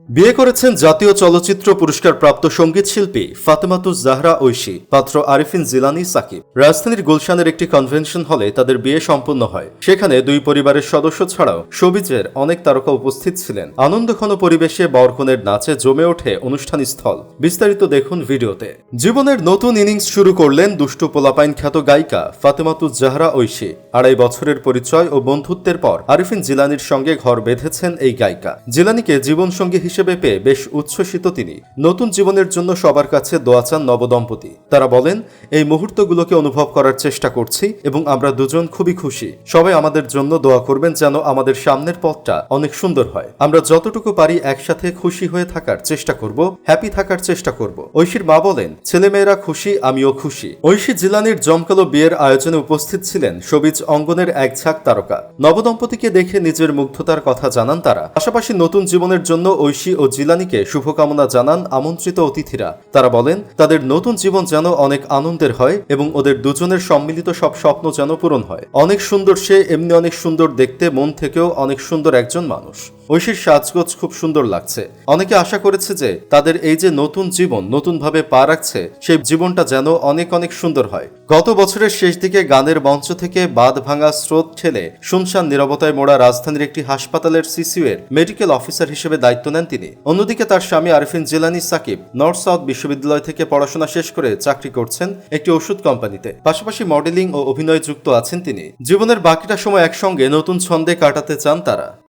বিয়ে করেছেন জাতীয় চলচ্চিত্র পুরস্কার প্রাপ্ত সঙ্গীত শিল্পী ফাতেমাতুজ জাহরা ঐশী, পাত্র আরিফিন জিলানী সাকিব। রাজধানীর গুলশানের একটি কনভেনশন হলে তাদের বিয়ে সম্পন্ন হয়। সেখানে দুই পরিবারের সদস্য ছাড়াও শোবিজের অনেক তারকা উপস্থিত ছিলেন। আনন্দঘন পরিবেশে বরকনের নাচে জমে ওঠে অনুষ্ঠান স্থল। বিস্তারিত দেখুন ভিডিওতে। জীবনের নতুন ইনিংস শুরু করলেন দুষ্টু পোলাপাইন খ্যাত গায়িকা ফাতেমাতুজ জাহরা ঐশী। 2.5 বছরের পরিচয় ও বন্ধুত্বের পর আরিফিন জিলানীর সঙ্গে ঘর বেঁধেছেন এই গায়িকা। জিলানীকে জীবনসঙ্গী হিসেবে পেয়ে বেশ উচ্ছ্বসিত তিনি। নতুন জীবনের জন্য সবার কাছে দোয়া চান নবদম্পতি। তারা বলেন, এই মুহূর্তগুলোকে অনুভব করার চেষ্টা করছি এবং আমরা দুজন খুবই খুশি। সবাই আমাদের জন্য দোয়া করবেন যেন আমাদের সামনের পথটা অনেক সুন্দর হয়। আমরা যতটুকু পারি একসাথে খুশি হয়ে থাকার চেষ্টা করব, হ্যাপি থাকার চেষ্টা করব। ঐশীর মা বলেন, ছেলেমেয়েরা খুশি, আমিও খুশি। ঐশী জিলানীর জমকালো বিয়ের আয়োজনে উপস্থিত ছিলেন শোবিজ অঙ্গনের এক ঝাঁক তারকা। নবদম্পতিকে দেখে নিজের মুগ্ধতার কথা জানান তারা। পাশাপাশি নতুন জীবনের জন্য ঐশী ও জিলানীকে শুভকামনা জানান আমন্ত্রিত অতিথিরা। তারা বলেন, তাদের নতুন জীবন যেন অনেক আনন্দের হয় এবং ওদের দুজনের সম্মিলিত সব স্বপ্ন যেন পূরণ হয়। অনেক সুন্দর সে, এমনি অনেক সুন্দর দেখতে, মন থেকেও অনেক সুন্দর একজন মানুষ। ঐশীর সাজগোজ খুব সুন্দর লাগছে। অনেকে আশা করেছে যে তাদের এই যে নতুন জীবন নতুনভাবে পা রাখছে, সেই জীবনটা যেন অনেক অনেক সুন্দর হয়। গত বছরের শেষ দিকে গানের মঞ্চ থেকে বাঁধ ভাঙা স্রোত ঠেলে শুনশান নীরবতায় মোড়া রাজধানীর একটি হাসপাতালের সিসিইউ এর মেডিকেল অফিসার হিসেবে দায়িত্ব নেন তিনি। অন্যদিকে তার স্বামী আরিফিন জিলানী সাকিব নর্থ সাউথ বিশ্ববিদ্যালয় থেকে পড়াশোনা শেষ করে চাকরি করছেন একটি ওষুধ কোম্পানিতে। পাশাপাশি মডেলিং ও অভিনয়ে যুক্ত আছেন তিনি। জীবনের বাকিটা সময় একসঙ্গে নতুন ছন্দে কাটাতে চান তারা।